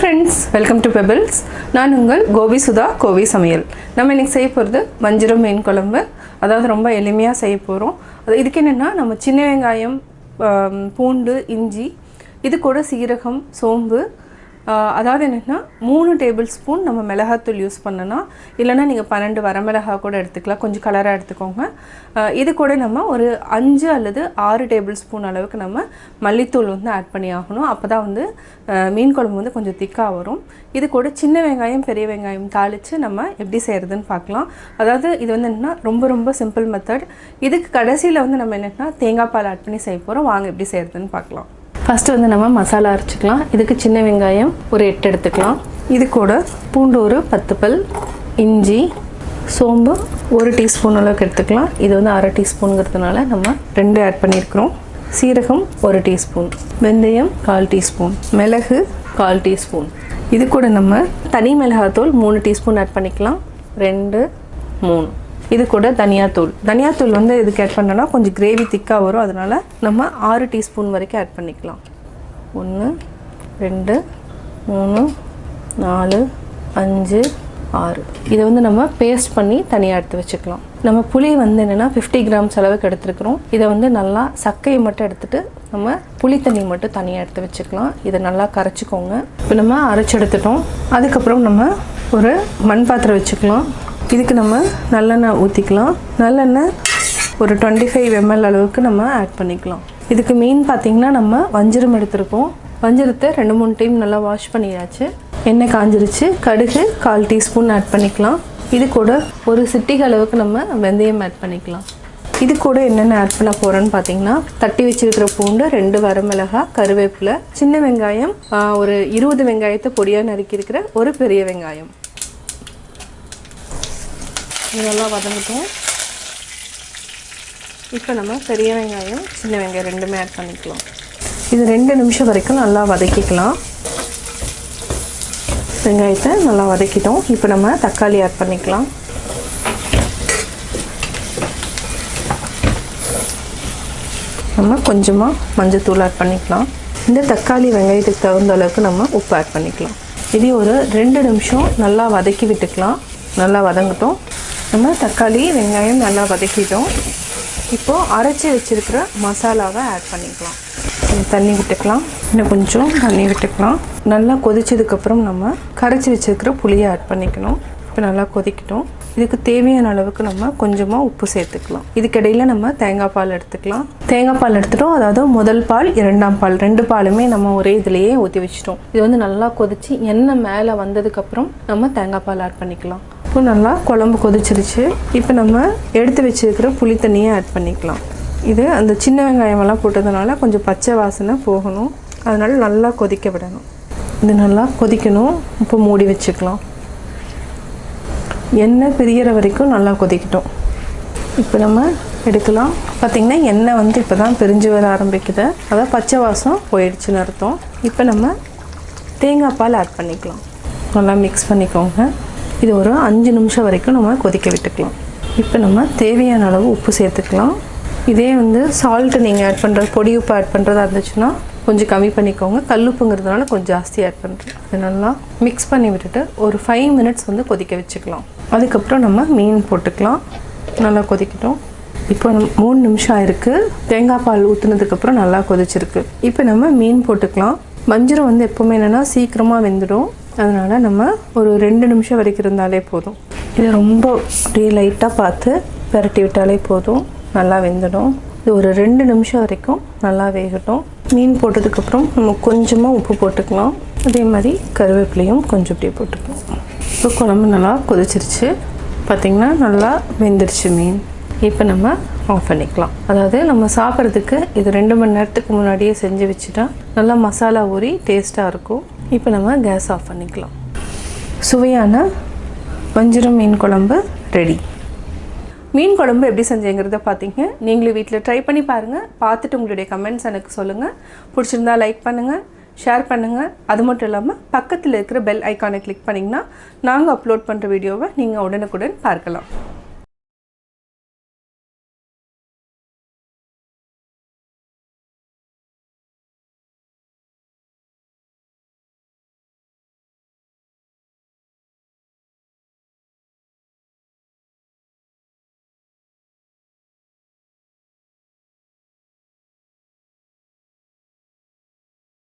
friends, welcome to Pebbles. நான் உங்கள் கோபி சுதா கோவை சமையல். நம்ம இன்னைக்கு செய்ய போகிறது வஞ்சரம் மீன் குழம்பு. அதாவது ரொம்ப எளிமையாக செய்ய போகிறோம். இதுக்கு என்னென்னா நம்ம சின்ன வெங்காயம், பூண்டு, இஞ்சி, இது கூட சீரகம், சோம்பு, அதாவது என்னென்னா 3 டேபிள் ஸ்பூன் நம்ம மிளகாத்தூள் யூஸ் பண்ணலாம். இல்லைனா நீங்கள் 12 வரமிளகா கூட எடுத்துக்கலாம், கொஞ்சம் கலராக எடுத்துக்கோங்க. இது கூட நம்ம ஒரு 5 அல்லது 6 டேபிள் ஸ்பூன் அளவுக்கு நம்ம மல்லித்தூள் வந்து ஆட் பண்ணி ஆகணும். அப்போ தான் வந்து மீன் குழம்பு வந்து கொஞ்சம் திக்காக வரும். இது கூட சின்ன வெங்காயம், பெரிய வெங்காயம் தாளித்து நம்ம எப்படி செய்கிறதுன்னு பார்க்கலாம். அதாவது இது வந்து என்னென்னா ரொம்ப சிம்பிள் மெத்தட். இதுக்கு கடைசியில் வந்து நம்ம என்னென்னா தேங்காய் பால் ஆட் பண்ணி செய்ய போகிறோம். வாங்க எப்படி செய்கிறதுன்னு பார்க்கலாம். ஃபஸ்ட்டு வந்து நம்ம மசாலா அரைச்சிக்கலாம். இதுக்கு சின்ன வெங்காயம் ஒரு 8 எடுத்துக்கலாம். இது கூட பூண்டு ஒரு 10 பல், இஞ்சி, சோம்பு 1 டீஸ்பூன் அளவுக்கு எடுத்துக்கலாம். இது வந்து அரை டீஸ்பூனுங்கிறதுனால நம்ம 2 ஆட் பண்ணியிருக்கிறோம். சீரகம் 1 டீஸ்பூன், வெந்தயம் 1/4 டீஸ்பூன், மிளகு 1/4 டீஸ்பூன். இது கூட நம்ம தனி மிளகாத்தூள் 3 டீஸ்பூன் ஆட் பண்ணிக்கலாம். 2, 3. இது கூட தனியாத்தூள் வந்து இதுக்கு ஆட் பண்ணோன்னா கொஞ்சம் கிரேவி திக்காக வரும். அதனால் நம்ம 6 டீஸ்பூன் வரைக்கும் ஆட் பண்ணிக்கலாம். 1, 2, 3, 4, 5, 6. இதை வந்து நம்ம பேஸ்ட் பண்ணி தனியாக எடுத்து வச்சுக்கலாம். நம்ம புளி வந்து என்னென்னா 50 கிராம்ஸ் அளவுக்கு எடுத்துருக்குறோம். இதை வந்து நல்லா சக்கையை மட்டும் எடுத்துகிட்டு நம்ம புளி தண்ணி மட்டும் தனியாக எடுத்து வச்சுக்கலாம். இதை நல்லா கரைச்சிக்கோங்க. இப்போ நம்ம அரைச்சி எடுத்துட்டோம். அதுக்கப்புறம் நம்ம ஒரு மண் பாத்திரம் வச்சுக்கலாம். இதுக்கு நம்ம நல்லெண்ணெய் ஊற்றிக்கலாம். நல்லெண்ணெய் ஒரு 25 ml அளவுக்கு நம்ம ஆட் பண்ணிக்கலாம். இதுக்கு மீன் பார்த்திங்கன்னா நம்ம வஞ்சரம் எடுத்துருக்கோம். வஞ்சரத்தை 2-3 டைம் நல்லா வாஷ் பண்ணியாச்சு. எண்ணெய் காஞ்சிருச்சு. கடுகு 1/4 டீஸ்பூன் ஆட் பண்ணிக்கலாம். இது கூட ஒரு சிட்டிகை அளவுக்கு நம்ம வெந்தயம் ஆட் பண்ணிக்கலாம். இது கூட என்னென்ன ஆட் பண்ண போகிறோன்னு பார்த்தீங்கன்னா தட்டி வச்சிருக்கிற பூண்டு, 2 வரமிளகா, கருவேப்பிலை, சின்ன வெங்காயம், ஒரு 20 வெங்காயத்தை பொடியாக நறுக்கியிருக்கிற ஒரு பெரிய வெங்காயம். இதெல்லாம் வதங்கட்டும். இப்போ நம்ம பெரிய வெங்காயம், சின்ன வெங்காயம் 2மே ஆட் பண்ணிக்கலாம். இது 2 நிமிஷம் வரைக்கும் நல்லா வதக்கிக்கலாம். வெங்காயத்தை நல்லா வதக்கிட்டோம். இப்போ நம்ம தக்காளி ஆட் பண்ணிக்கலாம். நம்ம கொஞ்சமாக மஞ்சத்தூள் ஆட் பண்ணிக்கலாம். இந்த தக்காளி வெங்காயத்துக்கு தகுந்த அளவுக்கு நம்ம உப்பு ஆட் பண்ணிக்கலாம். இது ஒரு 2 நிமிஷம் நல்லா வதக்கி விட்டுக்கலாம். நல்லா வதங்கட்டும். நம்ம தக்காளி வெங்காயம் நல்லா வதக்கிட்டோம். இப்போது அரைச்சி வச்சுருக்கிற மசாலாவை ஆட் பண்ணிக்கலாம். தண்ணி விட்டுக்கலாம். இன்னும் கொஞ்சம் தண்ணி விட்டுக்கலாம். நல்லா கொதிச்சதுக்கப்புறம் நம்ம கரைச்சி வச்சுருக்கிற புளியை ஆட் பண்ணிக்கணும். இப்போ நல்லா கொதிக்கட்டும். இதுக்கு தேவையான அளவுக்கு நம்ம கொஞ்சமாக உப்பு சேர்த்துக்கலாம். இதுக்கிடையில் நம்ம தேங்காய் பால் எடுத்துக்கலாம். தேங்காய் பால் எடுத்துட்டோம். அதாவது முதல் பால், 2ஆம் பால், 2 பாலுமே நம்ம ஒரே இதுலேயே ஊற்றி வச்சிட்டோம். இது வந்து நல்லா கொதித்து எண்ணெய் மேலே வந்ததுக்கப்புறம் நம்ம தேங்காய் பால் ஆட் பண்ணிக்கலாம். இப்போ நல்லா குழம்பு கொதிச்சிருச்சு. இப்போ நம்ம எடுத்து வச்சுருக்கிற புளி தண்ணியை ஆட் பண்ணிக்கலாம். இது அந்த சின்ன வெங்காயமெல்லாம் போட்டதுனால கொஞ்சம் பச்சை வாசனை போகணும். அதனால் நல்லா கொதிக்க விடணும். இது நல்லா கொதிக்கணும். இப்போ மூடி வச்சுக்கலாம். எண்ணெய் பிரிகிற வரைக்கும் நல்லா கொதிக்கட்டும். இப்போ நம்ம எடுக்கலாம். பார்த்திங்கன்னா எண்ணெய் வந்து இப்போ தான் பிரிஞ்சு வர ஆரம்பிக்குது. அதான் பச்சை வாசம் போயிடுச்சுன்னு அர்த்தம். இப்போ நம்ம தேங்காய் பால் ஆட் பண்ணிக்கலாம். நல்லா மிக்ஸ் பண்ணிக்கோங்க. இது ஒரு 5 நிமிஷம் வரைக்கும் நம்ம கொதிக்க விட்டுக்கலாம். இப்போ நம்ம தேவையான அளவு உப்பு சேர்த்துக்கலாம். இதே வந்து சால்ட்டு நீங்கள் ஆட் பண்ணுறது, பொடி உப்பு ஆட் பண்ணுறதா இருந்துச்சுன்னா கொஞ்சம் கம்மி பண்ணிக்கோங்க. கல்லுப்புங்கிறதுனால கொஞ்சம் ஜாஸ்தி ஆட் பண்ணுறேன். இது நல்லா மிக்ஸ் பண்ணி விட்டுட்டு ஒரு 5 மினிட்ஸ் வந்து கொதிக்க வச்சுக்கலாம். அதுக்கப்புறம் நம்ம மீன் போட்டுக்கலாம். நல்லா கொதிக்கட்டும். இப்போ 3 நிமிஷம் ஆயிருக்கு. தேங்காய் பால் ஊற்றுனதுக்கப்புறம் நல்லா கொதிச்சிருக்கு. இப்போ நம்ம மீன் போட்டுக்கலாம். வஞ்சரம் வந்து எப்போவுமே என்னென்னா சீக்கிரமாக வெந்துடும். அதனால் நம்ம ஒரு 2 நிமிஷம் வரைக்கும் இருந்தாலே போதும். இதை ரொம்ப அப்படியே லைட்டாக பார்த்து பரட்டி விட்டாலே போதும். நல்லா வெந்துடும். இது ஒரு 2 நிமிஷம் வரைக்கும் நல்லா வேகட்டும். மீன் போட்டதுக்கப்புறம் நம்ம கொஞ்சமாக உப்பு போட்டுக்கலாம். அதே மாதிரி கருவேப்பிலையும் கொஞ்சம் அப்படியே போட்டுக்கலாம். இப்போ குழம்பு நல்லா கொதிச்சிருச்சு. பார்த்திங்கன்னா நல்லா வெந்துருச்சு மீன். இப்போ நம்ம ஆஃப் பண்ணிக்கலாம். அதாவது நம்ம சாப்பிட்றதுக்கு இது 2 மணி நேரத்துக்கு முன்னாடியே செஞ்சு வச்சுட்டா நல்லா மசாலா ஊறி டேஸ்ட்டாக இருக்கும். இப்போ நம்ம கேஸ் ஆஃப் பண்ணிக்கலாம். சுவையான வஞ்சரம் மீன் குழம்பு ரெடி. மீன் குழம்பு எப்படி செஞ்சேங்கிறத பார்த்தீங்க. நீங்களும் வீட்டில் ட்ரை பண்ணி பாருங்கள். பார்த்துட்டு உங்களுடைய கமெண்ட்ஸ் எனக்கு சொல்லுங்கள். பிடிச்சிருந்தா லைக் பண்ணுங்கள், ஷேர் பண்ணுங்கள். அது மட்டும் இல்லாமல் பக்கத்தில் இருக்கிற பெல் ஐக்கானை கிளிக் பண்ணிங்கன்னா நாங்கள் அப்லோட் பண்ணுற வீடியோவை நீங்கள் உடனுக்குடன் பார்க்கலாம்.